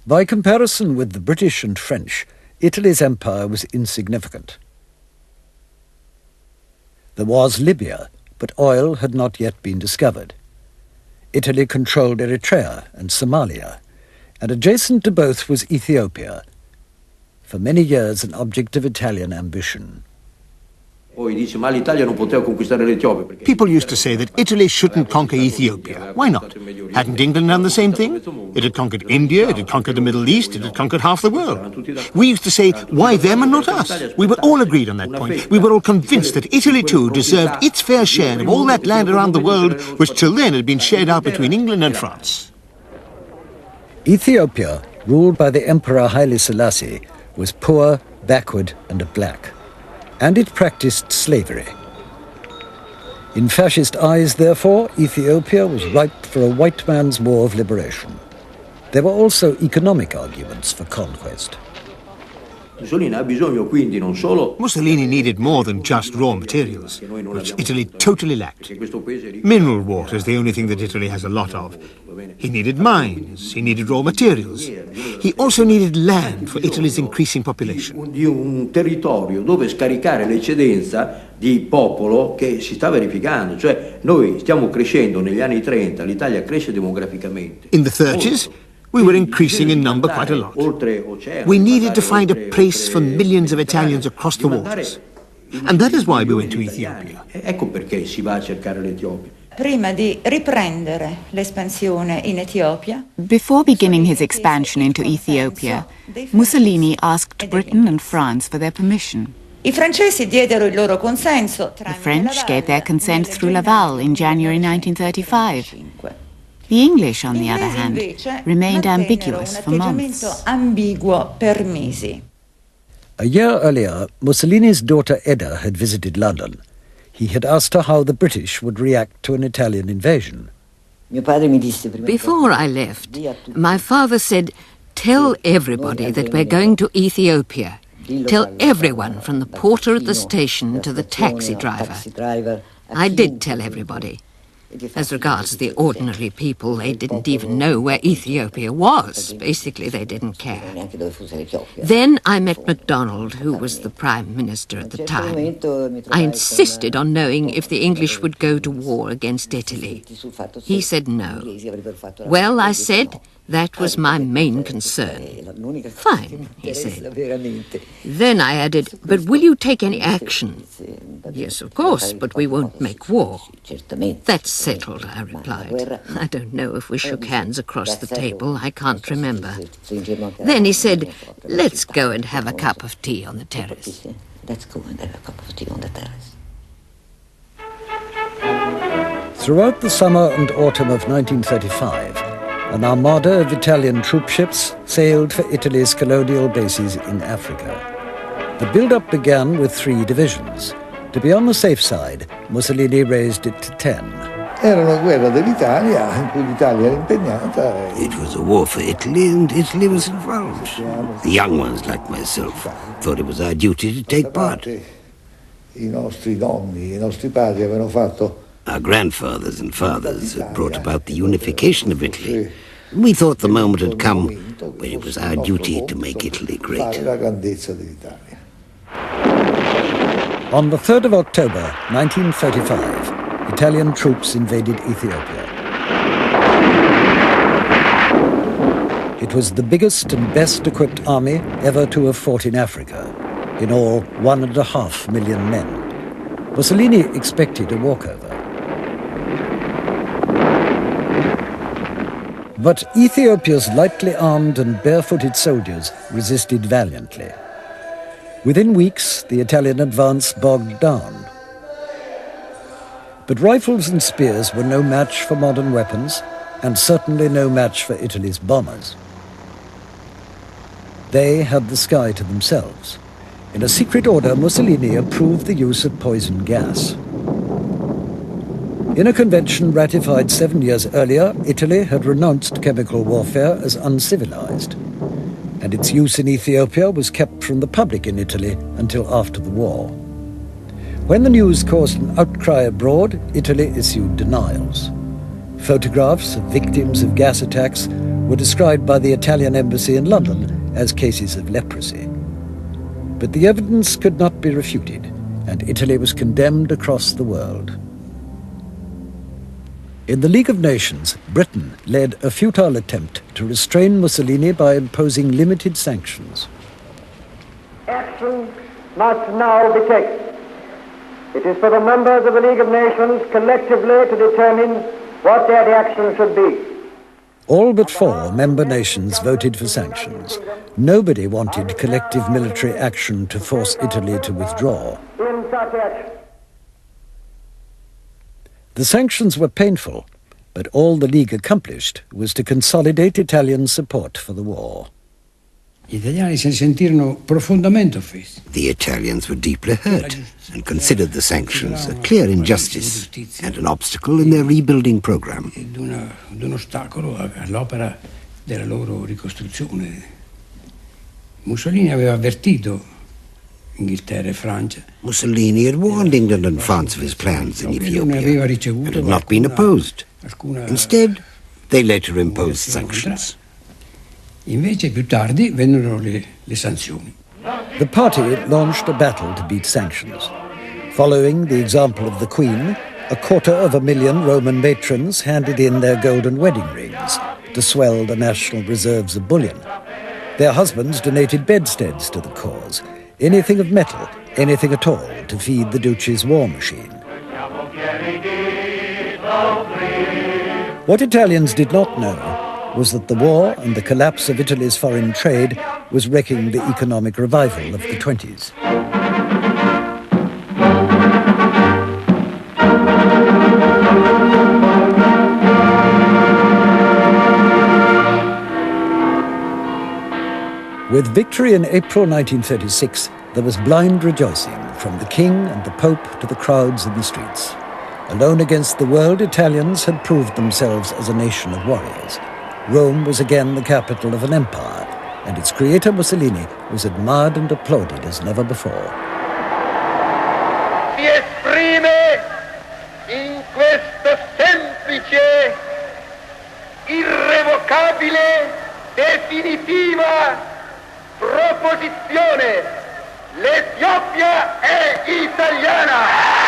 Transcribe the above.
By comparison with the British and French, Italy's empire was insignificant. There was Libya, but oil had not yet been discovered. Italy controlled Eritrea and Somalia, and adjacent to both was Ethiopia, for many years an object of Italian ambition. People used to say that Italy shouldn't conquer Ethiopia. Why not? Hadn't England done the same thing? It had conquered India, it had conquered the Middle East, it had conquered half the world. We used to say, why them and not us? We were all agreed on that point. We were all convinced that Italy too deserved its fair share of all that land around the world which till then had been shared out between England and France. Ethiopia, ruled by the Emperor Haile Selassie, was poor, backward and black, and it practiced slavery. In fascist eyes, therefore, Ethiopia was ripe for a white man's war of liberation. There were also economic arguments for conquest. Mussolini needed more than just raw materials, which Italy totally lacked. Mineral water is the only thing that Italy has a lot of. He needed mines, he needed raw materials. He also needed land for Italy's increasing population. Un territorio dove scaricare l'eccedenza di popolo che si sta verificando. Cioè, noi stiamo crescendo negli anni 30, l'Italia cresce demograficamente. In the 30s, we were increasing in number quite a lot. We needed to find a place for millions of Italians across the waters. And that is why we went to Ethiopia. Ecco perché si va a cercare l'Etiopia. Prima di riprendere l'espansione in Ethiopia. Before beginning his expansion into Ethiopia, Mussolini asked Britain and France for their permission. I francesi diedero il loro consenso. The French gave their consent through Laval in January 1935. The English, on the other hand, remained ambiguous for months. Ambiguo per mesi. A year earlier, Mussolini's daughter Edda had visited London. He had asked her how the British would react to an Italian invasion. Before I left, my father said, "Tell everybody that we're going to Ethiopia. Tell everyone from the porter at the station to the taxi driver." I did tell everybody. As regards the ordinary people, they didn't even know where Ethiopia was. Basically, they didn't care. Then I met MacDonald, who was the Prime Minister at the time. I insisted on knowing if the English would go to war against Italy. He said no. Well, I said, that was my main concern. Fine, he said. Then I added, but will you take any action? Yes, of course, but we won't make war. That's settled, I replied. I don't know if we shook hands across the table. I can't remember. Then he said, let's go and have a cup of tea on the terrace. Let's go and have a cup of tea on the terrace. Throughout the summer and autumn of 1935, an armada of Italian troopships sailed for Italy's colonial bases in Africa. The build-up began with 3 divisions. To be on the safe side, Mussolini raised it to 10. Era una guerra dell'Italia in cui l'Italia era impegnata. It was a war for Italy, and Italy was involved. The young ones, like myself, thought it was our duty to take part. I nostri nonni, I nostri padri avevano fatto. Our grandfathers and fathers had brought about the unification of Italy. We thought the moment had come when it was our duty to make Italy great. On the 3rd of October, 1935, Italian troops invaded Ethiopia. It was the biggest and best equipped army ever to have fought in Africa. In all, 1.5 million men. Mussolini expected a walkover. But Ethiopia's lightly armed and barefooted soldiers resisted valiantly. Within weeks, the Italian advance bogged down. But rifles and spears were no match for modern weapons, and certainly no match for Italy's bombers. They had the sky to themselves. In a secret order, Mussolini approved the use of poison gas. In a convention ratified 7 years earlier, Italy had renounced chemical warfare as uncivilized, and its use in Ethiopia was kept from the public in Italy until after the war. When the news caused an outcry abroad, Italy issued denials. Photographs of victims of gas attacks were described by the Italian embassy in London as cases of leprosy. But the evidence could not be refuted, and Italy was condemned across the world. In the League of Nations, Britain led a futile attempt to restrain Mussolini by imposing limited sanctions. Action must now be taken. It is for the members of the League of Nations collectively to determine what their reaction should be. All but 4 member nations voted for sanctions. Nobody wanted collective military action to force Italy to withdraw. In such action, the sanctions were painful, but all the League accomplished was to consolidate Italian support for the war. The Italians were deeply hurt and considered the sanctions a clear injustice and an obstacle in their rebuilding program. Mussolini had warned England and France of his plans in Ethiopia and had not been opposed. Instead, they later imposed sanctions. The party launched a battle to beat sanctions. Following the example of the Queen, 250,000 Roman matrons handed in their golden wedding rings to swell the national reserves of bullion. Their husbands donated bedsteads to the cause, anything of metal, anything at all to feed the Duce's war machine. What Italians did not know was that the war and the collapse of Italy's foreign trade was wrecking the economic revival of the 20s. With victory in April 1936, there was blind rejoicing from the king and the pope to the crowds in the streets. Alone against the world, Italians had proved themselves as a nation of warriors. Rome was again the capital of an empire, and its creator Mussolini was admired and applauded as never before. si esprime in questa semplice, irrevocabile, definitiva proposizione: l'Etiopia è italiana!